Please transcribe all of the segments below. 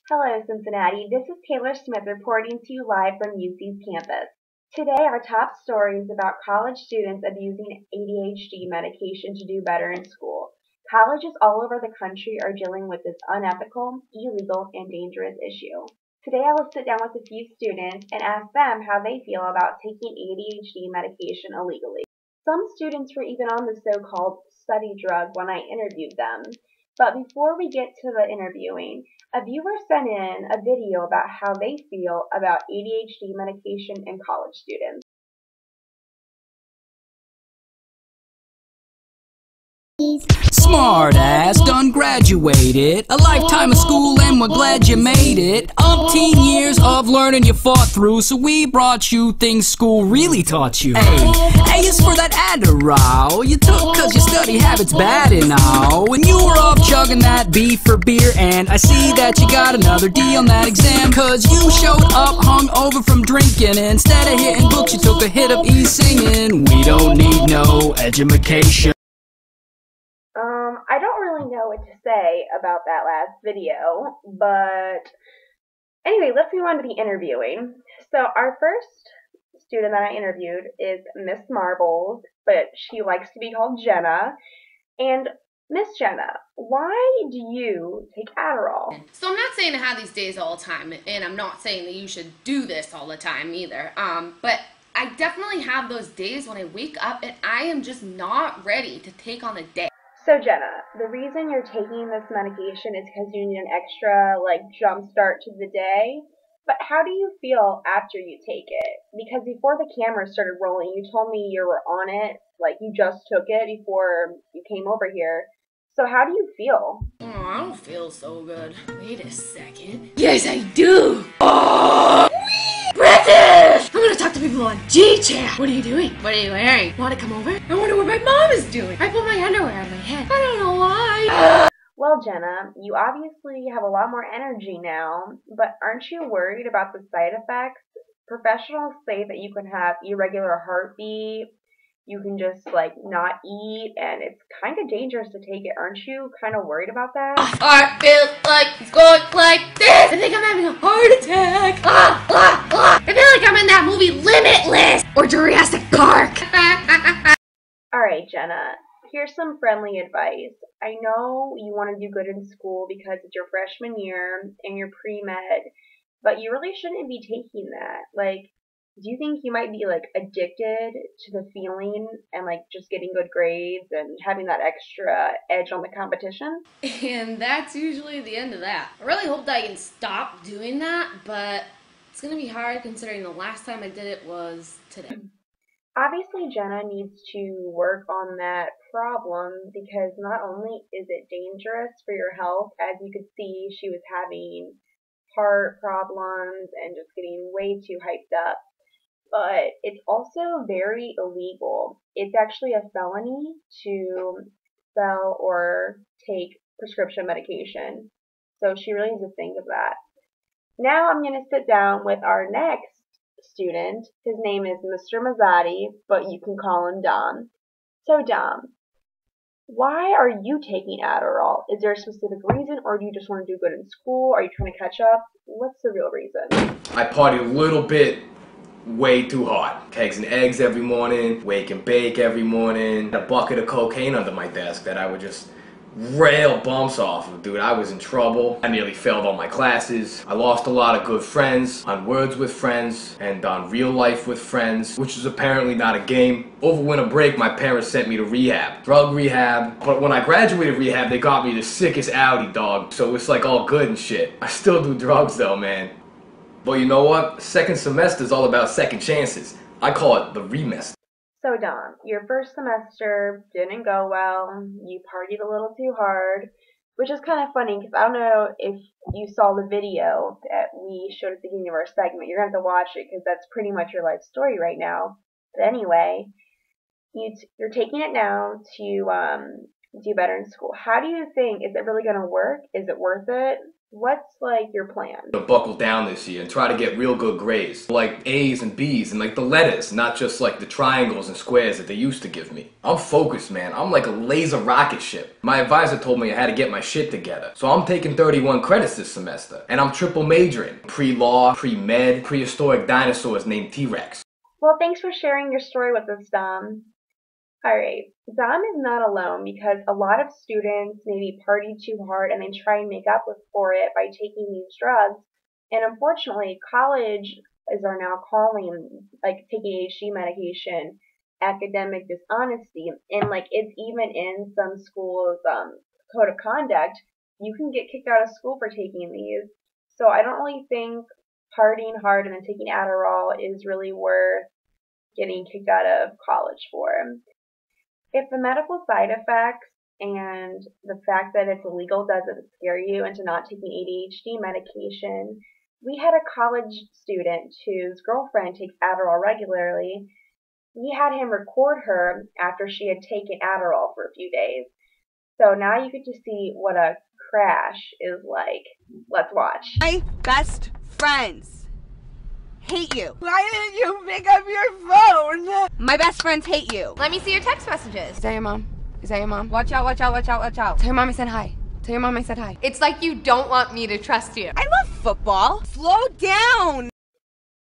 Hello, Cincinnati. This is Taylor Smith reporting to you live from UC's campus. Today, our top story is about college students abusing ADHD medication to do better in school. Colleges all over the country are dealing with this unethical, illegal, and dangerous issue. Today, I will sit down with a few students and ask them how they feel about taking ADHD medication illegally. Some students were even on the so-called study drug when I interviewed them. But before we get to the interviewing, a viewer sent in a video about how they feel about ADHD medication in college students. Smart ass, done graduated. A lifetime of school and we're glad you made it. Umpteen years of learning you fought through, so we brought you things school really taught you. A is for that Adderall you took cause your study habits bad and all. When you were off chugging that B for beer, and I see that you got another D on that exam, cause you showed up hung over from drinking. Instead of hitting books you took a hit of E-singing. We don't need no education. I don't really know what to say about that last video, but anyway, let's move on to the interviewing. So our first student that I interviewed is Miss Marbles, but she likes to be called Jenna. And Miss Jenna, why do you take Adderall? So I'm not saying to have these days all the time, and I'm not saying that you should do this all the time either, but I definitely have those days when I wake up and I am just not ready to take on the day. So Jenna, the reason you're taking this medication is because you need an extra, jump start to the day. But how do you feel after you take it? Because before the camera started rolling, you told me you were on it, you just took it before you came over here. So how do you feel? Oh, I don't feel so good. Wait a second. Yes, I do! Oh, British! I'm gonna talk to people on G-Chat. What are you doing? What are you wearing? Want to come over? I wonder what my mom is doing. I put my underwear on my head. I don't know why. Well, Jenna, you obviously have a lot more energy now, but aren't you worried about the side effects? Professionals say that you can have irregular heartbeat, you can just, not eat, and it's kind of dangerous to take it. Aren't you kind of worried about that? Heart feels like it's going like this. I think I'm having a heart attack. I feel like I'm in that movie Limitless or Jurassic Park. Alright, Jenna, here's some friendly advice. I know you want to do good in school because it's your freshman year and you're pre-med, but you really shouldn't be taking that. Do you think you might be, addicted to the feeling and, just getting good grades and having that extra edge on the competition? And that's usually the end of that. I really hope that I can stop doing that, but it's going to be hard considering the last time I did it was today. Obviously, Jenna needs to work on that problem because not only is it dangerous for your health, as you could see, she was having heart problems and just getting way too hyped up, but it's also very illegal. It's actually a felony to sell or take prescription medication. So she really needs to think of that. Now I'm going to sit down with our next student. His name is Mr. Mazzotti, but you can call him Dom. So Dom, why are you taking Adderall? Is there a specific reason, or do you just want to do good in school? Are you trying to catch up? What's the real reason? I party a little bit way too hard. Eggs and eggs every morning, wake and bake every morning, a bucket of cocaine under my desk that I would just rail bumps off of. Dude, I was in trouble. I nearly failed all my classes. I lost a lot of good friends on Words with Friends and on Real Life with Friends, which is apparently not a game. Over winter break, my parents sent me to rehab, drug rehab. But when I graduated rehab, they got me the sickest Audi, dog. So it's all good and shit. I still do drugs though, man. But you know what? Second semester is all about second chances. I call it the remester. So Dom, your first semester didn't go well. You partied a little too hard, which is kind of funny because I don't know if you saw the video that we showed at the beginning of our segment. You're going to have to watch it because that's pretty much your life story right now. But anyway, you're taking it now to do better in school. How do you think, is it really going to work? Is it worth it? what's like your plan? To buckle down this year and try to get real good grades. Like A's and B's and like the letters, not just like the triangles and squares that they used to give me. I'm focused, man. I'm like a laser rocket ship. My advisor told me I had to get my shit together. So I'm taking 31 credits this semester. And I'm triple majoring. Pre-law, pre-med, prehistoric dinosaurs named T-Rex. Well, thanks for sharing your story with us, Dom. Alright, Dom is not alone because a lot of students maybe party too hard and they try and make up for it by taking these drugs. And unfortunately, colleges are now calling like taking ADHD medication academic dishonesty, and like it's even in some schools' code of conduct. You can get kicked out of school for taking these. So I don't really think partying hard and then taking Adderall is really worth getting kicked out of college for. If the medical side effects and the fact that it's illegal doesn't scare you into not taking ADHD medication, we had a college student whose girlfriend takes Adderall regularly. We had him record her after she had taken Adderall for a few days. So now you get to see what a crash is like. Let's watch. My best friends hate you. Why didn't you pick up your phone? My best friends hate you. Let me see your text messages. Is that your mom? Is that your mom? Watch out, watch out, watch out, watch out. Tell your mom I said hi. Tell your mom I said hi. It's like you don't want me to trust you. I love football. Slow down.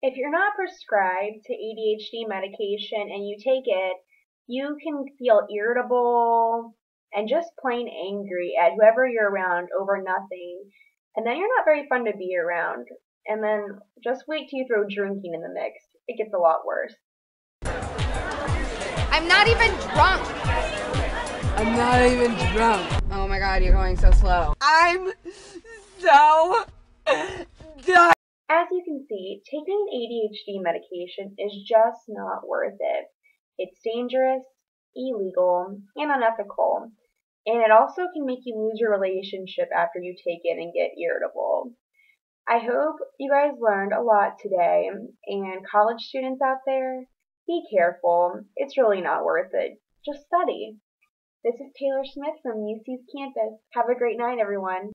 If you're not prescribed to ADHD medication and you take it, you can feel irritable and just plain angry at whoever you're around over nothing. And then you're not very fun to be around. And then just wait till you throw drinking in the mix. It gets a lot worse. I'm not even drunk. I'm not even drunk. Oh my god, you're going so slow. I'm so done. As you can see, taking ADHD medication is just not worth it. It's dangerous, illegal, and unethical. And it also can make you lose your relationship after you take it and get irritable. I hope you guys learned a lot today, and college students out there, be careful. It's really not worth it. Just study. This is Taylor Smith from UC's campus. Have a great night, everyone.